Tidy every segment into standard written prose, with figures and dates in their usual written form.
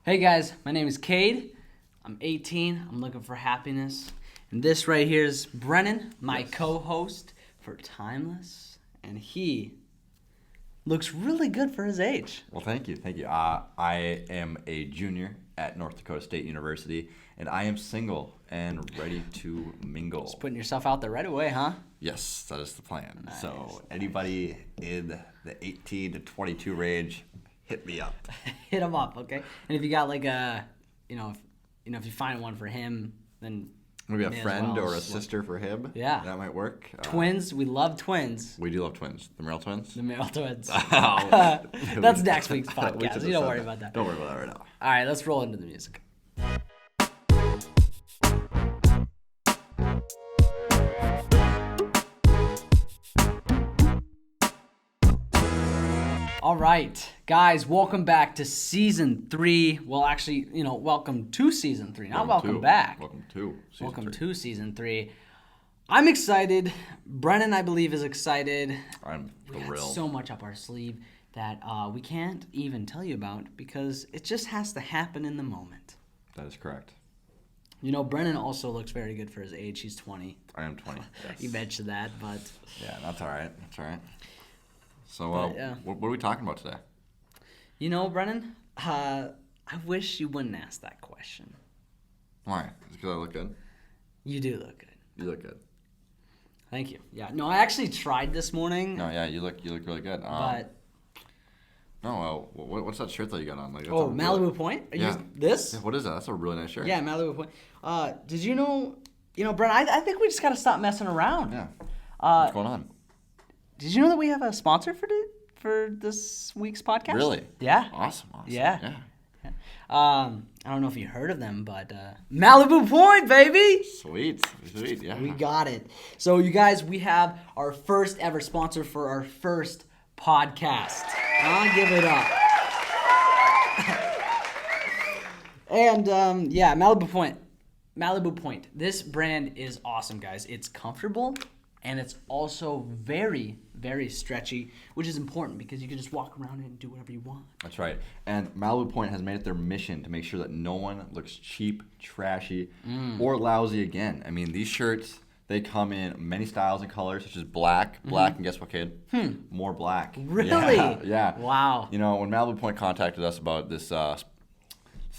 Hey guys, my name is Cade. I'm 18. I'm looking for happiness. And this right here is Brennan, my co-host for Timeless. And he looks really good for his age. Well, thank you. I am a junior at North Dakota State University, and I am single and ready to mingle. Just putting yourself out there right away, huh? Yes, that is the plan. Nice. So anybody in the 18 to 22 range, hit me up. Hit him up, okay? And if you got like a, if you find one for him, then Maybe a may as friend well or a just look. sister for him. Yeah. That might work. Twins, we love twins. We do love twins. The Merrill twins. The male twins. Oh. That's next week's We podcast. should You don't have worry said about that. Don't worry about that right now. All right, let's roll into the music. All right, guys, welcome back to season 3. Well, actually, welcome to season 3. Not welcome back. Welcome to season 3. I'm excited. Brennan, I believe, is excited. I'm We got thrilled. so much up our sleeve that we can't even tell you about because it just has to happen in the moment. That is correct. Brennan also looks very good for his age. He's 20. I am 20. Yes. You mentioned that, but Yeah, that's all right. So, But, yeah. what are we talking about today? Brennan, I wish you wouldn't ask that question. Why? Is it because I look good? You do look good. You look good. Thank you. Yeah. No, I actually tried this morning. No, yeah, you look really good. But what's that shirt that you got on? Like, Malibu Point? Are Yeah. you this? Yeah, what is that? That's a really nice shirt. Yeah, Malibu Point. Did you know? Brennan, I think we just gotta stop messing around. Yeah. What's going on? Did you know that we have a sponsor for this week's podcast? Really? Yeah. Awesome. Yeah. I don't know if you heard of them, but Malibu Point, baby. Sweet. Yeah. We got it. So, you guys, we have our first ever sponsor for our first podcast. I'll give it up. And, Malibu Point. Malibu Point. This brand is awesome, guys. It's comfortable, and it's also very, very stretchy, which is important because you can just walk around and do whatever you want. That's right. And Malibu Point has made it their mission to make sure that no one looks cheap, trashy, or lousy again. I mean, these shirts, they come in many styles and colors, such as black, and guess what, kid? More black. Really? Yeah. Wow. When Malibu Point contacted us about this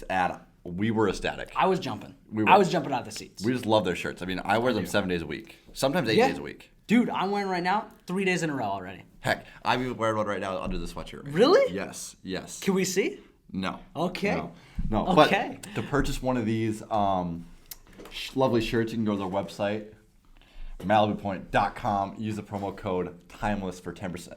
ad, we were ecstatic. I was jumping. We were. I was jumping out of the seats. We just love their shirts. I mean, I wear them 7 days a week, sometimes 8 days a week. Dude, I'm wearing right now 3 days in a row already. Heck, I'm even wearing one right now under the sweatshirt. Really? Yes. Can we see? No. Okay. No. Okay. But to purchase one of these lovely shirts, you can go to their website, MalibuPoint.com. Use the promo code TIMELESS for 10%.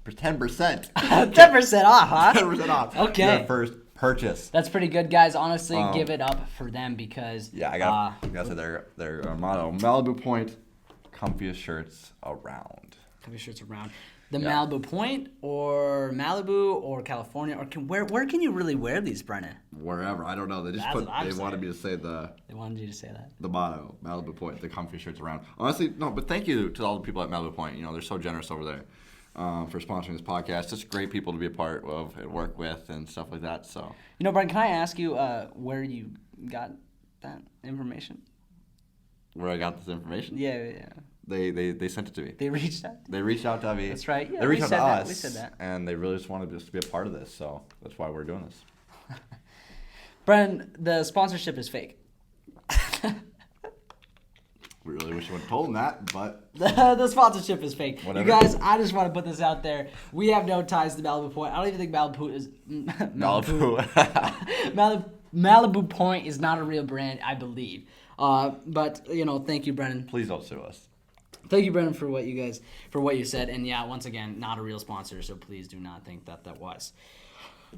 For 10%. 10% off, huh? 10% off. Okay. Your first purchase. That's pretty good, guys. Honestly, give it up for them because Yeah, I gotta say their motto: Malibu Point, comfiest shirts around. Comfy shirts around. The Malibu Point or Malibu or California or where can you really wear these, Brennan? Wherever, I don't know. They just That's what I'm wanted saying. me to say the They wanted you to say that. motto: Malibu Point, the comfy shirts around. Honestly, no, but thank you to all the people at Malibu Point. They're so generous over there for sponsoring this podcast. Just great people to be a part of and work with and stuff like that. So, Brennan, can I ask you where you got that information? where I got this information? Yeah. They sent it to me. They reached out. They reached out to me. That's right. Yeah, they reached out to us. We said that. And they really just wanted us to be a part of this. So that's why we're doing this. Brennan, the sponsorship is fake. We really wish you would have told them that, but The sponsorship is fake. Whatever. You guys, I just want to put this out there. We have no ties to Malibu Point. I don't even think Malibu is Malibu Point is not a real brand, I believe. But thank you, Brennan. Please don't sue us. Thank you, Brennan, for what you said. And yeah, once again, not a real sponsor, so please do not think that was.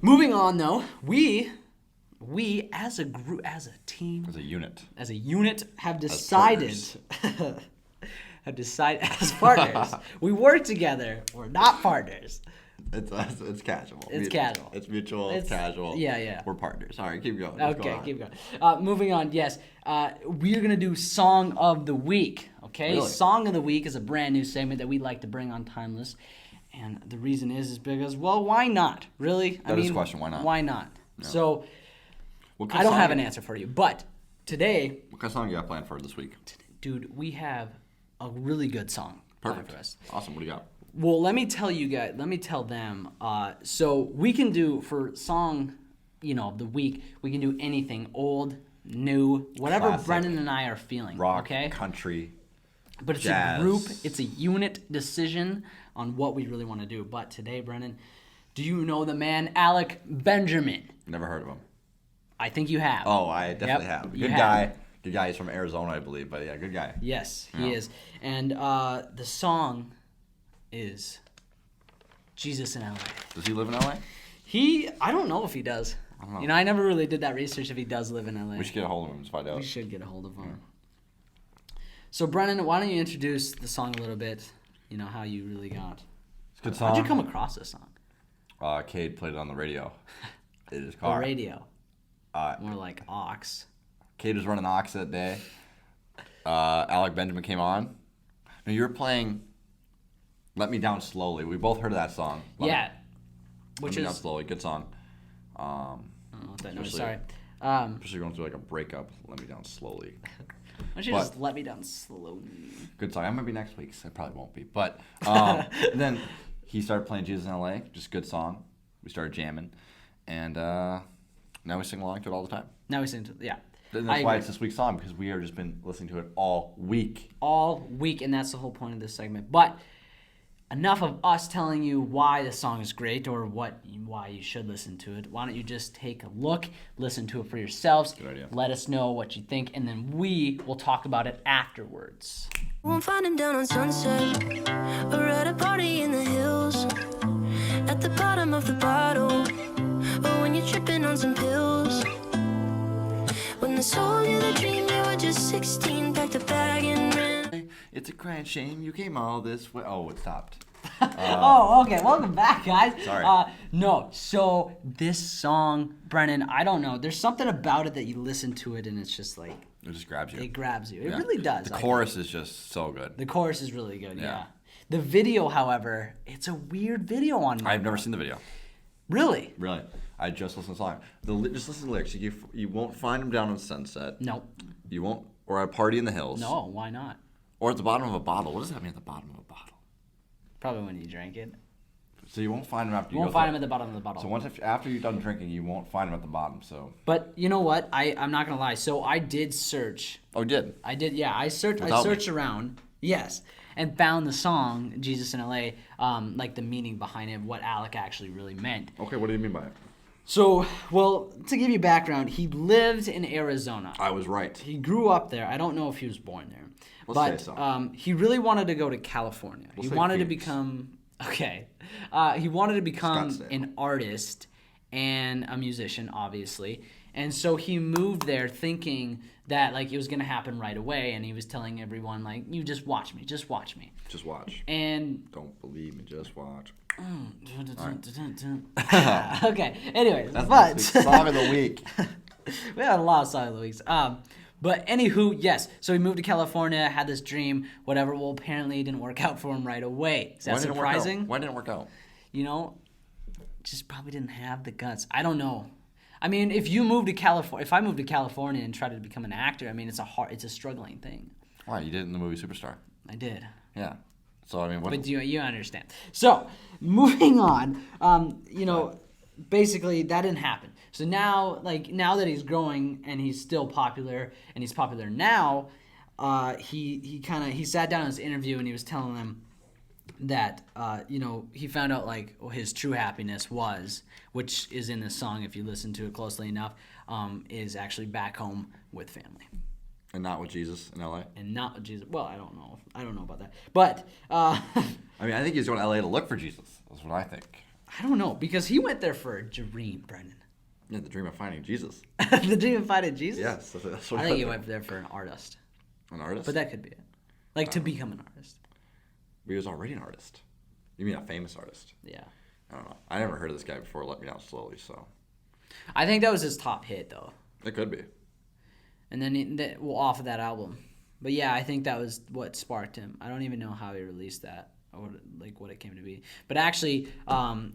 Moving on, though, we as a group, as a team, As a unit. have decided as partners. We work together. We're not partners. It's casual. It's casual. It's mutual. It's casual. Yeah. We're partners. All right, keep going. Okay, keep going. Moving on, yes. We're going to do Song of the Week, okay? Really? Song of the Week is a brand new segment that we'd like to bring on Timeless. And the reason is because, well, why not? Really? That is the question, why not? Why not? No. So What kind I of don't song have an you- answer for you. But today, What kind of song you got planned for this week? dude, we have a really good song planned Perfect. for us. Awesome. What do you got? Well, let me tell you guys. Let me tell them. So we can do for song, of the week. We can do anything, old, new, whatever Classic. Brennan and I are feeling. Rock, okay. country. But it's jazz. a group. It's a unit decision on what we really want to do. But today, Brennan, do you know the man Alec Benjamin? Never heard of him. I think you have. Oh, I definitely Yep, have. you Good have. guy. Good guy. He's from Arizona, I believe. But yeah, good guy. Yes, he Yeah. is. And the song is Jesus in LA. Does he live in LA? I don't know if he does. I don't know. I never really did that research if he does live in LA. We should get a hold of him to find out. We should get a hold of him. So, Brennan, why don't you introduce the song a little bit? How you really got. It's a good song. How'd you come across this song? Cade played it on the radio in his The car. radio. Uh, More like aux. Cade was running Ox that day. Alec Benjamin came on. No, you were playing Let Me Down Slowly. We both heard of that song. Yeah. Let Which Me Down is... Slowly. Good song. I don't know what that noise. Especially- Sorry. Especially going through like a breakup. Let Me Down Slowly. Why don't you but- just let me down slowly? Good song. That might be next week. So it probably won't be. But then he started playing Jesus in LA. Just good song. We started jamming. And now we sing along to it all the time. Now we sing to... Yeah. And I that's why agree. it's this week's song, because we have just been listening to it all week. All week, and that's the whole point of this segment. But enough of us telling you why the song is great or why you should listen to it. Why don't you just take a look, listen to it for yourselves. Good idea. Let us know what you think, and then we will talk about it afterwards. Won't find him down on Sunset or at a party in the hills, at the bottom of the bottle, or when you're tripping on some pills. When they sold you the dream, you were just 16, packed a bag and ran. It's a crying shame you came all this way. Oh, it stopped. Oh, okay. Welcome back, guys. Sorry. No, so this song, Brennan, I don't know. There's something about it that you listen to it and it's just like, It just grabs you. it grabs you. It Yeah. really does. The I chorus is just so good. think. The chorus is really good, yeah. Yeah. The video, however, it's a weird video on I've never seen the video. Really? Really. I just listened to the song. Just listen to the lyrics. You won't find him down on Sunset. No. You won't, or at a party in the hills. No, why not? Or at the bottom of a bottle. What does that mean at the bottom of a bottle? Probably when you drank it. So you won't find him after You you won't go find through him at the bottom of the bottle. So once after you're done drinking, you won't find him at the bottom. So. But you know what? I'm not gonna lie. So I did search. Oh, you did. I did. Yeah, I searched. I Without me. searched around. Yes, and found the song "Jesus in LA," like the meaning behind it, what Alec actually really meant. Okay, what do you mean by it? So, well, to give you background, he lived in Arizona. I was right. He grew up there. I don't know if he was born there, Let's but say so. he really wanted to go to California. We'll He say wanted to Phoenix. become he wanted to become Scottsdale. an artist and a musician, obviously. And so he moved there thinking that like it was gonna happen right away, and he was telling everyone like, "You just watch me, just watch me." Just watch. And Don't believe me, just watch. okay. Anyways, That's but this week's song of the week. we had a lot of song of the weeks. But anywho, yes. So he moved to California, had this dream, whatever. Well, apparently it didn't work out for him right away. Is that Why didn't it work out? surprising? Why didn't it work out? Just probably didn't have the guts. I don't know. I mean, if you move to California, if I moved to California and tried to become an actor, I mean, it's a struggling thing. Why? You did it in the movie Superstar. I did. Yeah. So, I mean, what? But you understand. So, moving on, basically that didn't happen. So now that he's growing and he's still popular and he's popular now, he sat down in his interview and he was telling them that he found out like what his true happiness was, which is in this song if you listen to it closely enough, is actually back home with family. And not with Jesus in LA? And not with Jesus. Well, I don't know about that. But I mean, I think he's going to LA to look for Jesus. That's what I think. I don't know, because he went there for a dream, Brendan. Yeah, the dream of finding Jesus. The dream of finding Jesus? Yes, that's what I think he went there for an artist. An artist? But that could be it. Like, to become an artist. He was already an artist. You mean a famous artist? Yeah. I don't know. I never heard of this guy before. Let Me Down Slowly, so. I think that was his top hit, though. It could be. And then off of that album. But yeah, I think that was what sparked him. I don't even know how he released that or what it came to be. But actually,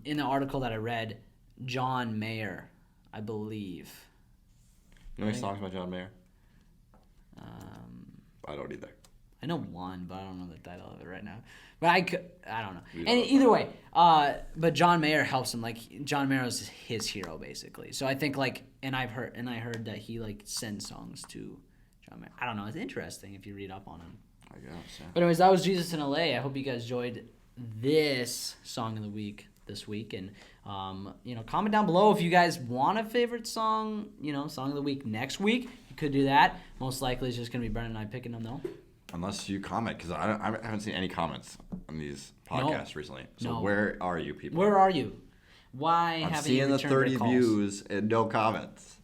in the article that I read, John Mayer, I believe, You know any songs by John Mayer? Um, I don't either. I know one, but I don't know the title of it right now. But I don't know. You And don't either way, but John Mayer helps him. Like John Mayer is his hero basically. So I think like, I heard that he like sends songs to John Mayer. I don't know. It's interesting if you read up on him. I guess. Yeah. But anyways, that was Jesus in LA. I hope you guys enjoyed this song of the week this week, and comment down below if you guys want a favorite song, song of the week next week. You could do that. Most likely it's just gonna be Brennan and I picking them though. Unless you comment, because I haven't seen any comments on these podcasts recently. So No. Where are you people? Where are you? Why I'm haven't seeing you the returned 30 our calls? views and no comments.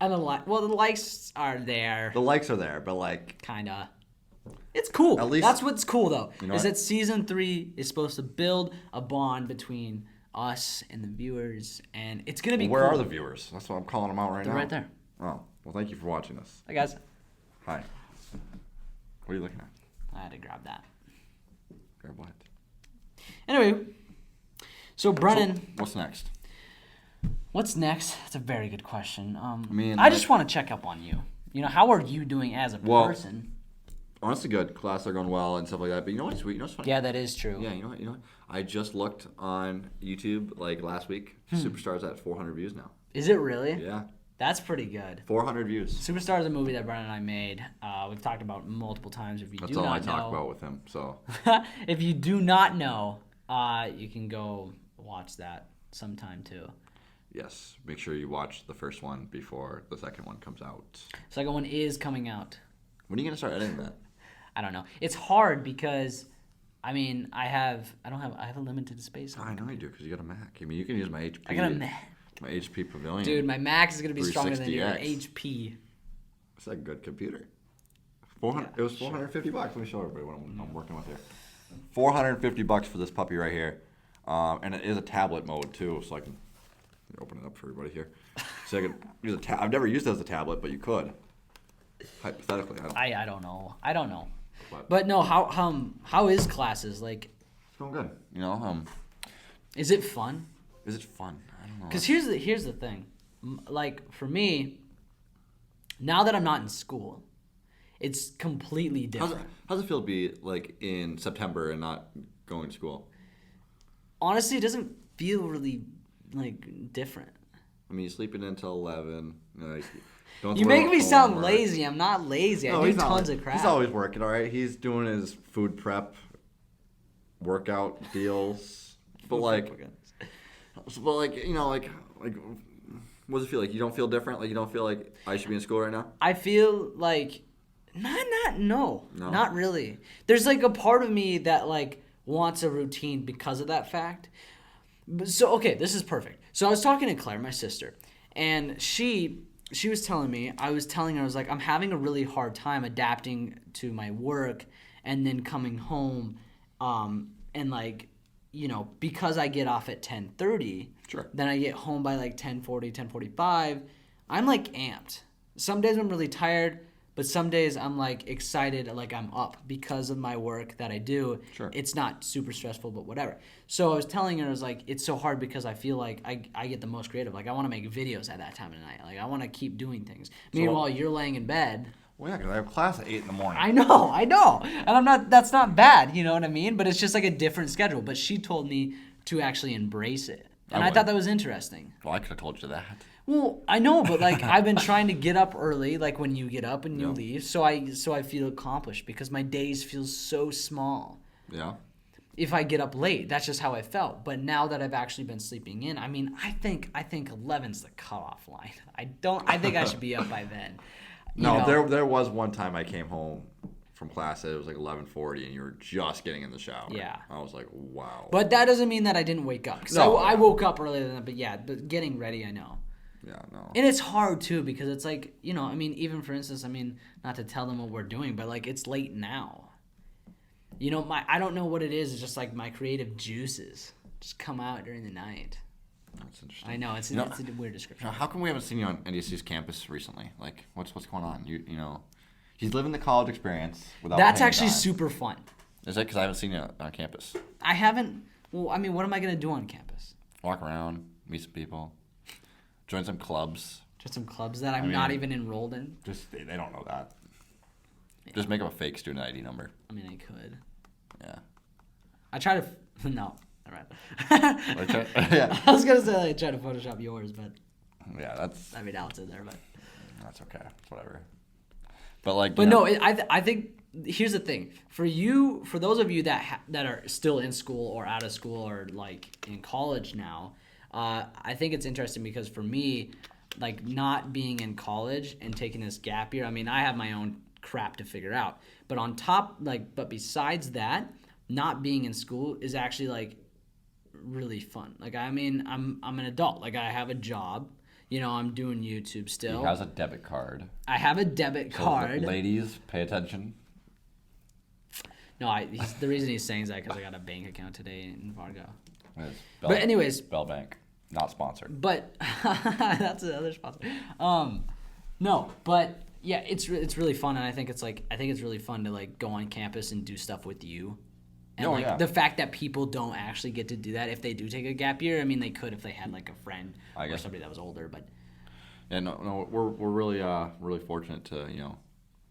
And the likes are there, The likes are there, but like, kinda. It's cool. At least- That's what's cool though. You know is what? that season 3 is supposed to build a bond between us and the viewers, and it's gonna be where cool. are the viewers? That's what I'm calling them out right They're now. right there. Oh, well, thank you for watching this. Hi guys. Hi. What are you looking at? I had to grab that. Grab what? Anyway, so Brennan, So, what's next? what's next? That's a very good question. mean, I just want to check up on you. How are you doing as a Well, person? Honestly, good. Classes are going well and stuff like that. But you know what's sweet? You know what's funny? Yeah, that is true. Yeah, you know what? I just looked on YouTube like last week. Superstar's at 400 views now. Is it really? Yeah, That's pretty good. 400 views. Superstar is a movie that Brennan and I made. We've talked about multiple times. If you That's do all not I talk know, about with him. So if you do not know, you can go watch that sometime too. yes, make sure you watch the first one before the second one comes out. Second one is coming out. When are you gonna start editing that? I don't know. It's hard because, I have a limited space. I know you do because you got a Mac. I mean, you can use my HP. I got a Mac. My HP Pavilion. Dude, my Mac is gonna be stronger than your 360X. HP. It's a good computer. 400. It was $450. Let me show everybody what I'm working with here. $450 for this puppy right here, and it is a tablet mode too, so I can open it up for everybody here. So I can use I've never used it as a tablet, but you could. Hypothetically, I don't know. I don't know. But- But no, how is classes? Like, it's going good. is it fun? Is it fun? I don't know. Because here's the thing. Like, for me, now that I'm not in school, it's completely different. How's it feel to be like in September and not going to school? Honestly, it doesn't feel really like different. I mean, you're sleeping until 11. Like, don't You worry make about me sound homework. lazy. I'm not lazy. I do he's not tons like- of crap. He's always working, all right? He's doing his food prep, workout deals. But like, what does it feel like? You don't feel different? Like, you don't feel like I should be in school right now? I feel like no, not really. There's like a part of me that like wants a routine because of that fact. So okay, this is perfect. So I was talking to Claire, my sister, and she was telling me, I was telling her, I was like, I'm having a really hard time adapting to my work and then coming home, and like, because I get off at 10:30, Sure. then I get home by like 10:40, 10:45. I'm like amped. Some days I'm really tired, but some days I'm like excited, like I'm up because of my work that I do. Sure. It's not super stressful, but whatever. So I was telling her, I was like, it's so hard because I feel like I get the most creative. Like I want to make videos at that time of the night. Like I want to keep doing things. Meanwhile, you're laying in bed. Well, yeah, because I have class at 8 in the morning. I know. And that's not bad, you know what I mean? But it's just like a different schedule. But she told me to actually embrace it. And I would. thought that was interesting. Well, I could have told you that. Well, I know, but like I've been trying to get up early, like when you get up and you Yeah. leave, so I feel accomplished because my days feel so small. Yeah. If I get up late, that's just how I felt. But now that I've actually been sleeping in, I think 11's the cutoff line. I think I should be up by then. No, there was one time I came home from class, it was like 11:40, and you were just getting in the shower. Yeah. I was like, wow. But that doesn't mean that I didn't wake up. 'Cause No, I yeah. woke up earlier than that. But yeah, but getting ready, I know. Yeah, no. And it's hard too because it's like, even for instance, not to tell them what we're doing, but like it's late now. I don't know what it is. It's just like my creative juices just come out during the night. That's interesting. I know it's a weird description. How come we haven't seen you on NDC's campus recently? Like, what's going on? He's living the college experience without. That's paying a actually dime. super fun. Is that because I haven't seen you on campus? I haven't. Well, what am I gonna do on campus? Walk around, meet some people, join some clubs, Just some clubs that I'm not even enrolled in. Just they don't know that. Yeah. Just make up a fake student ID number. I mean, I could. Yeah. I try to. No. All right. Yeah. I was gonna say I try to Photoshop yours, but. Yeah, that's. I mean, Alex in there, but. That's okay. It's whatever. But like. But no, I think here's the thing for those of you that are still in school or out of school or like in college now, I think it's interesting because for me, like not being in college and taking this gap year, I mean, I have my own crap to figure out. But on top, but besides that, not being in school is actually like really fun. Like I mean, I'm an adult. Like I have a job. You know, I'm doing YouTube still. He has a debit card. I have a debit card. Ladies, pay attention. No, the reason he's saying is that because I got a bank account today in Fargo. But anyways, Bell Bank, not sponsored. But that's another sponsor. No, but yeah, it's really fun, and I think it's really fun to like go on campus and do stuff with you. And the fact that people don't actually get to do that if they do take a gap year. I mean, they could if they had like a friend or somebody that was older, but. Yeah, no, we're really fortunate to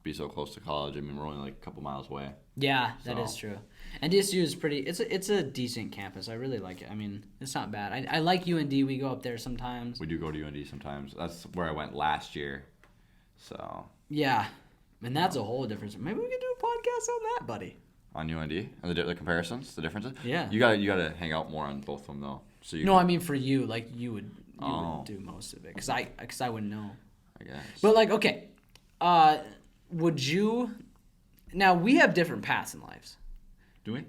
be so close to college. I mean, we're only like a couple miles away. Yeah, that is true. And DSU is pretty. It's a decent campus. I really like it. I mean, it's not bad. I like UND. We go up there sometimes. We do go to UND sometimes. That's where I went last year. So. Yeah, and that's a whole difference. Maybe we could do a podcast on that, buddy. On UND and the comparisons, the differences. Yeah. You gotta hang out more on both of them though. So I mean for you, like you would do most of it, because I wouldn't know. I guess. But like, okay, would you? Now we have different paths in lives. Do we?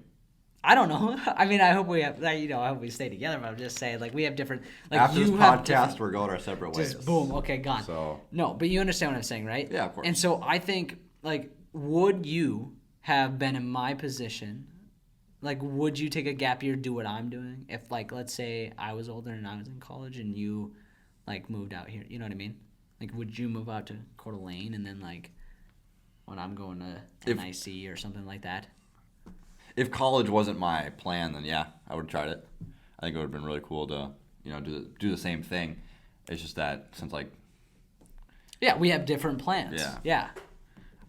I don't know. I mean, I hope we have. I hope we stay together. But I'm just saying, like, we have different. Like, after this podcast, we're going our separate ways. Just boom. Okay, gone. So no, but you understand what I'm saying, right? Yeah, of course. And so I think, like, would you have been in my position? Like, would you take a gap year, do what I'm doing? If, like, let's say I was older and I was in college and you, like, moved out here. You know what I mean? Like, would you move out to Coeur d'Alene and then, like, when I'm going to NIC or something like that? If college wasn't my plan, then yeah, I would have tried it. I think it would have been really cool to, do the same thing. It's just that since, like... Yeah, we have different plans. Yeah.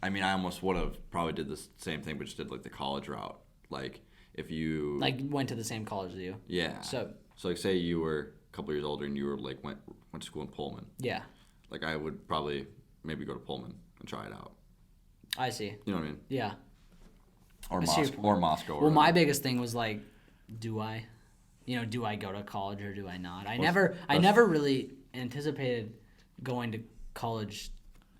I mean, I almost would have probably did the same thing, but just did, like, the college route. Like, if you... Like, went to the same college as you. Yeah. So like, say you were a couple years older and you were, like, went to school in Pullman. Yeah. Like, I would probably maybe go to Pullman and try it out. I see. You know what I mean? Yeah. Or Moscow. Well, my biggest thing was, like, do I go to college or do I not? I never really anticipated going to college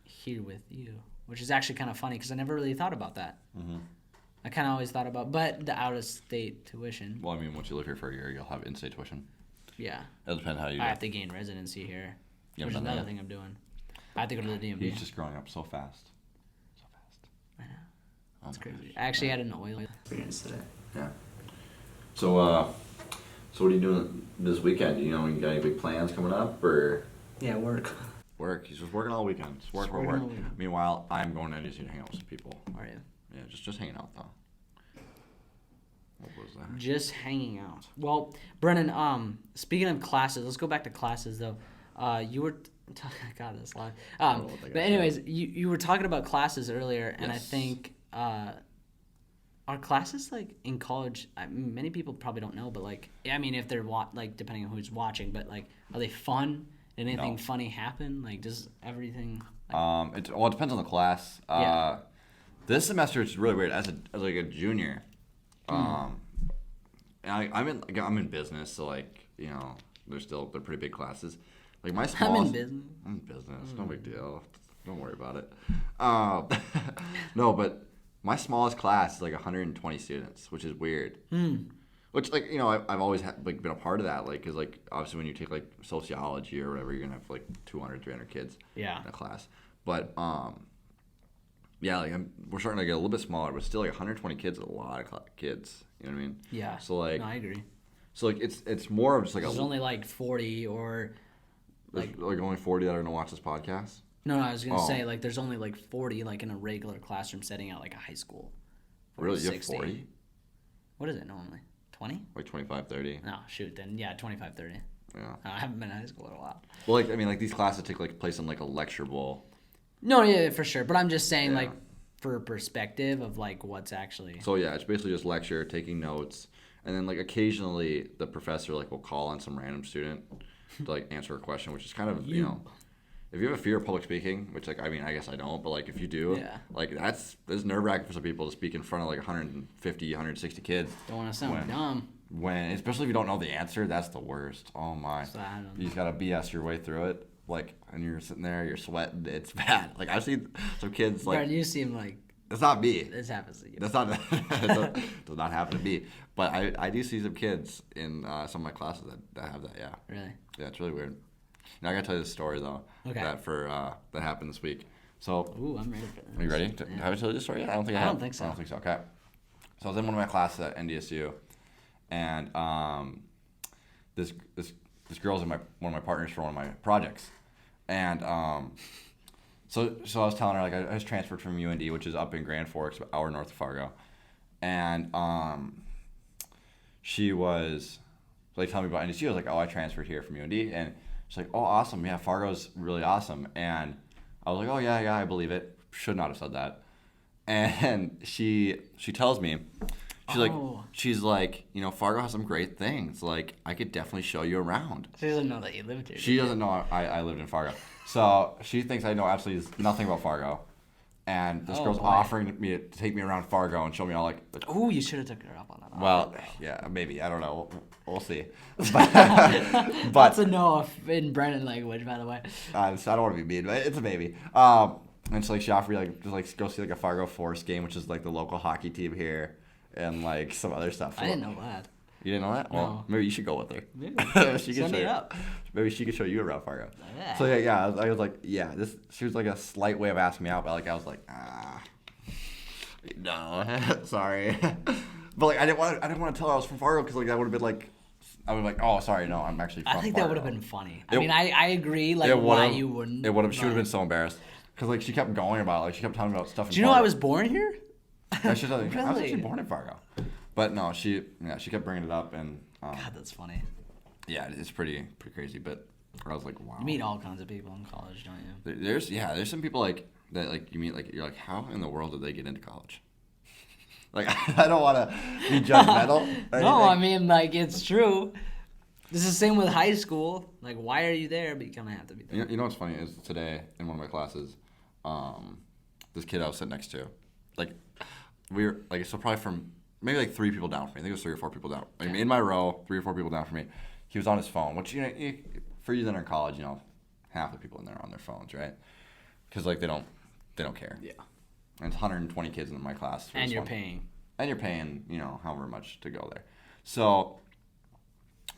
here with you, which is actually kind of funny because I never really thought about that. Mm-hmm. I kind of always thought about, but the out-of-state tuition. Well, I mean, once you live here for a year, you'll have in-state tuition. Yeah. It'll depend how you do. I have to gain residency here, which is another thing I'm doing. I have to go to the DMV. He's just growing up so fast. I know. That's crazy. I actually had an oil experience today. Yeah. So what are you doing this weekend? You got any big plans coming up, or? Yeah, work. Work. He's just working all weekend. Just work. Meanwhile, I'm going to NDC to hang out with some people. Are you? Yeah, just hanging out though. What was that? Just hanging out. Well, Brennan. Speaking of classes, let's go back to classes though. You were. God, that's loud. But anyways, you were talking about classes earlier, and yes. I think are classes like in college? Many people probably don't know, but like, I mean, if they're depending on who's watching, but like, are they fun? Did anything funny happen? Like, does everything? Like... It depends on the class. Yeah. This semester it's really weird. As like a junior, and I'm in business, so like they're pretty big classes. Like my small. I'm in business. I'm in business. No big deal. Don't worry about it. No, but my smallest class is like 120 students, which is weird. Which I've always been a part of that, like, because like obviously when you take like sociology or whatever, you're gonna have like 200, 300 kids in a class. But yeah, like we're starting to get a little bit smaller, but still like 120 kids is a lot of kids. You know what I mean? Yeah. So like, no, I agree. So like it's more of just like there's only like 40 or. Like only 40 that are gonna watch this podcast? No, I was gonna say like there's only like 40 like in a regular classroom setting at like a high school. Really, you have 40? What is it normally? 20? Like 25, 30. No, shoot then. Yeah, 25, 30. Yeah. I haven't been in high school in a while. Well, like I mean, like these classes take like place in like a lecture bowl. No, yeah, for sure. But I'm just saying, Yeah. like, for perspective of like what's actually. So yeah, it's basically just lecture, taking notes, and then like occasionally the professor like will call on some random student to like answer a question, which is kind of you know, if you have a fear of public speaking, which like I mean I guess I don't, but like if you do, Yeah. like that's nerve-wracking for some people to speak in front of like 150, 160 kids. Don't want to sound When- dumb. When especially if you don't know the answer, that's the worst. Oh my! So I don't You just gotta BS your way through it, like, and you're sitting there, you're sweating. It's bad. Like I've seen some kids like Brad, you seem like it's not me. this happens to you. That's not does not happen to me. But I do see some kids in some of my classes that have that. Yeah. Really? Yeah, it's really weird. Now I gotta tell you this story though. Okay. That happened this week. So Ooh, I'm ready for this. are you ready? Yeah. Have I told you this story yet? I don't think I I have. don't think so. I don't think so. Okay. So I was in one of my classes at NDSU, and this girl's one of my partners for one of my projects, and so I was telling her like I was transferred from UND, which is up in Grand Forks, an hour north of Fargo, and she was like telling me about NDSU. I was like, oh, I transferred here from UND, and she's like, oh, awesome, yeah, Fargo's really awesome, and I was like, oh yeah, I believe it. Should not have said that, and she tells me. She's like, you know, Fargo has some great things. Like, I could definitely show you around. She doesn't know that you lived here. She doesn't know I lived in Fargo. So she thinks I know absolutely nothing about Fargo. And this girl's boy. offering me to take me around Fargo and show me all, like... Ooh, you should have took her up on that. Well, yeah, maybe. I don't know. We'll see. That's a no in Brennan language, by the way. So I don't want to be mean, but it's a maybe. And so, like, she offered me, like, just, like, go see, like, a Fargo Forest game, which is, like, the local hockey team here. And like some other stuff. I didn't know that. You didn't know that? Well, No. maybe you should go with her. Maybe. She Send could me show you. up. Maybe she could show you around Fargo. Yeah. So yeah, I was like, yeah, this. She was like a slight way of asking me out, but like I was like, no, sorry. But like I didn't want to tell her I was from Fargo because like that would have been like, I would be like, oh, sorry, no, I'm actually from Fargo. I think that would have been funny. I It- mean, I agree. Like, It why would've- you wouldn't? It would have. She would have but- been so embarrassed because like she kept going about it. Like she kept talking about stuff. Do you know I was born here? I should tell you, I was Really? actually born in Fargo. But no, she kept bringing it up and God, that's funny. yeah, it's pretty crazy. But I was like, wow. You meet all kinds of people in college, don't you? There's some people like that like you meet like you're like how in the world did they get into college? Like I don't want to be judgmental. or No, I anything. mean, like, it's true. This is the same with high school. Like, why are you there? But you kind of have to be there. You know what's funny is today in one of my classes, this kid I was sitting next to, like we were like so probably from maybe like 3 people down from me. I think it was 3 or 4 people down. Like in my row, 3 or 4 people down from me. He was on his phone, which for you that are in college, you know, half the people in there are on their phones, right? Because like they don't care. Yeah. And it's 120 kids in my class. for And this you're one. paying. And you're paying, you know, however much to go there. So,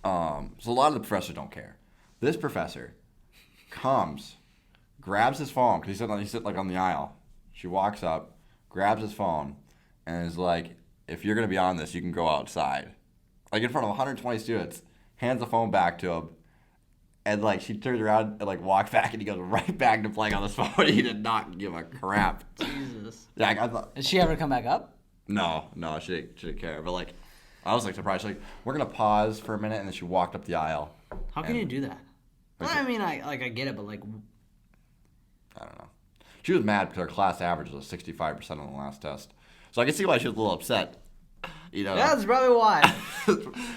so a lot of the professors don't care. This professor comes, grabs his phone because he's sitting like on the aisle. She walks up, grabs his phone, and is like, "If you're gonna be on this, you can go outside." Like in front of 120 students, hands the phone back to him, and like she turns around and like walks back, and he goes right back to playing on his phone. He did not give a crap. Jesus. Yeah, I thought. Did she ever come back up? No, she didn't care. But like, I was like surprised. She's like, we're gonna pause for a minute, and then she walked up the aisle. How can And- you do that? Like- I mean, I get it, but like, I don't know. She was mad because her class average was 65% on the last test. So I can see why she was a little upset. You know, that's probably why.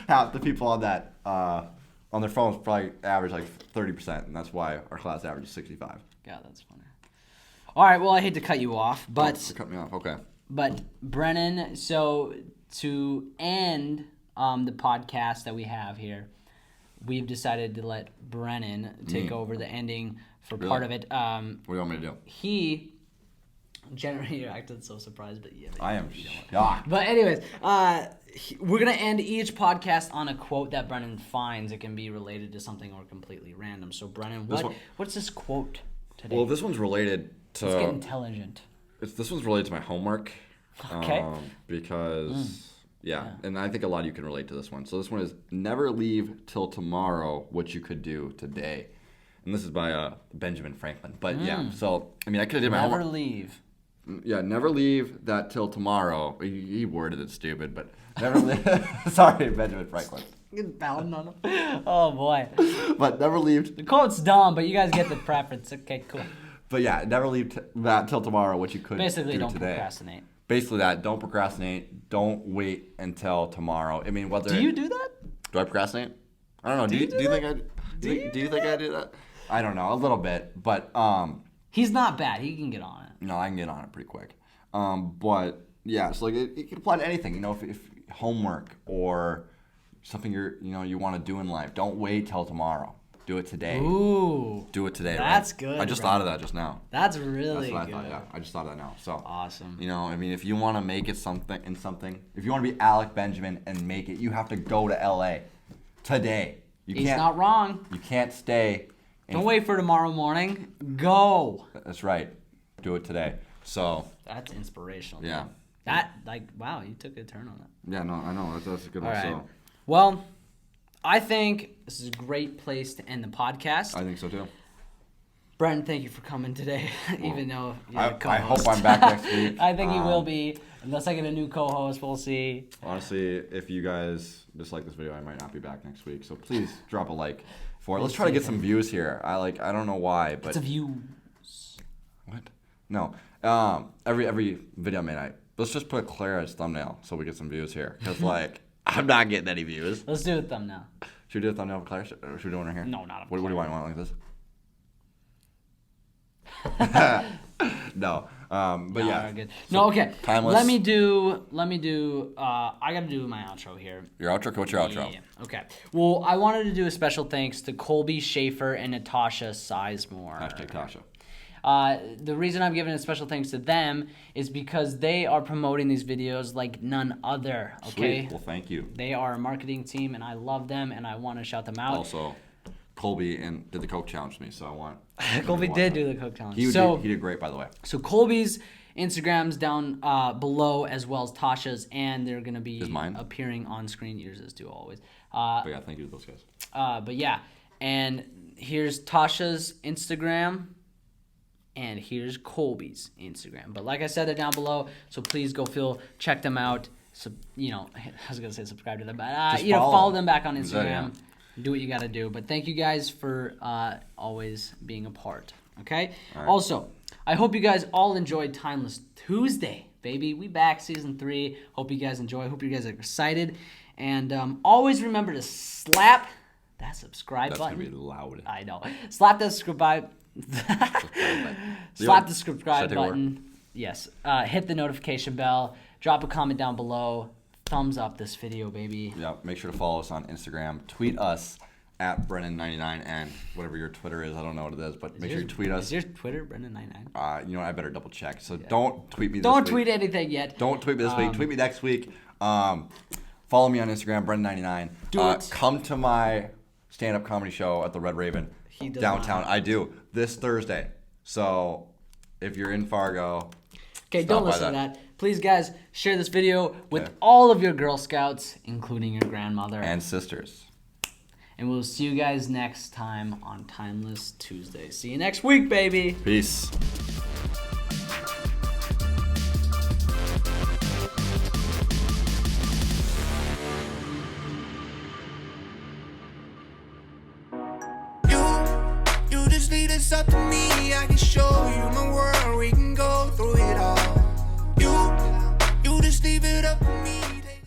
half the people on that on their phones probably average like 30%, and that's why our class average is 65. God, that's funny. All right, well, I hate to cut you off, but Oh, you cut me off. Okay. But Brennan, so to end the podcast that we have here, we've decided to let Brennan take over the ending for Really? part of it. What do you want me to do? He generally acted so surprised, but yeah. I am shocked. But anyways, we're gonna end each podcast on a quote that Brennan finds. It can be related to something or completely random. So Brennan, what's this quote today? Well, this one's related to. Let's get intelligent. This one's related to my homework. Okay. Because yeah, and I think a lot of you can relate to this one. So this one is never leave till tomorrow what you could do today, and this is by Benjamin Franklin. But yeah, so I mean I could have did my Never homework. leave. Yeah, never leave that till tomorrow. He worded it stupid, but never leave. Sorry, Benjamin Franklin. Get pounding on him. Oh boy. But never leave. The quote's dumb, but you guys get the preference. Okay, cool. But yeah, never leave that till tomorrow. What you could Basically, do don't today. procrastinate. Basically, that don't procrastinate. Don't wait until tomorrow. I mean, whether Do you do that? do I procrastinate? I don't know. Do you think I do you think I do that? I don't know, a little bit, but He's not bad. He can get on it. no, I can get on it pretty quick. But yeah, so like it can apply to anything. You know, if homework or something you want to do in life, don't wait till tomorrow. Do it today. Ooh. Do it today. That's right? good, I just bro. thought of that just now. That's really That's what good. I thought. Yeah, I just thought of that now. So Awesome. You know, I mean, if you want to make it something, if you want to be Alec Benjamin and make it, you have to go to LA today. He's not wrong. You can't stay. Don't wait for tomorrow morning. Go. That's right. Do it today. So That's inspirational. yeah. Dude. Wow, you took a turn on that. Yeah, no, I know. That's a good All one. right. So Well, I think this is a great place to end the podcast. I think so too. Brennan, thank you for coming today, even though you're the I co-host. hope I'm back next week. I think he will be. Unless I get a new co-host, we'll see. Honestly, if you guys dislike this video, I might not be back next week. So please drop a like for it. Let's try to get some views here. I don't know why, but It's a view. what? No. Every video I made, let's just put Claire as thumbnail so we get some views here. Because I'm not getting any views. Let's do a thumbnail. Should we do a thumbnail for Claire? Or should we do one right here? No, not a What do you want? You want it like this? No. But yeah. We're good. So, No, okay. Timeless. Let me do. I gotta do my outro here. Your outro? What's your outro? Yeah. Okay. Well, I wanted to do a special thanks to Colby Shafer and Natasha Sizemore. Hashtag Tasha. The reason I'm giving a special thanks to them is because they are promoting these videos like none other. Okay. Sweet. Well, thank you. They are a marketing team, and I love them, and I want to shout them out. Also, Colby did the Coke challenge with me, so I want. Colby did do the Coke challenge. He did great, by the way. So Colby's Instagram's down below, as well as Tasha's, and they're gonna be Is mine? appearing on screen. Yours is too always. But yeah, thank you to those guys. But yeah, and here's Tasha's Instagram, and here's Colby's Instagram. But like I said, they're down below, so please go check them out. So I was gonna say subscribe to them, but Just follow them back on Instagram. Exactly, yeah. Do what you gotta do. But thank you guys for always being a part. Okay. All right. Also, I hope you guys all enjoyed Timeless Tuesday, baby. We back season 3. Hope you guys enjoy. Hope you guys are excited. And always remember to slap that subscribe That's button. gonna be loud. I know. Slap that subscribe. Slap the subscribe Should I take over? button. Yes. Hit the notification bell. Drop a comment down below. Thumbs up this video, baby. Yeah, make sure to follow us on Instagram. Tweet us at Brennan99 and whatever your Twitter is. I don't know what it is, but make sure you tweet us. Is your Twitter Brennan99? You know what? I better double check. So don't tweet me this Don't week. tweet anything yet. Don't tweet me this week. Tweet me next week. Follow me on Instagram, Brennan99. Do it. Come to my stand-up comedy show at the Red Raven does downtown. not. I do this Thursday. So if you're in Fargo, Okay, stop don't by listen to that. Please, guys, share this video with Okay. all of your Girl Scouts, including your grandmother. and sisters. And we'll see you guys next time on Timeless Tuesday. See you next week, baby. Peace. You just needed something me. I can show you my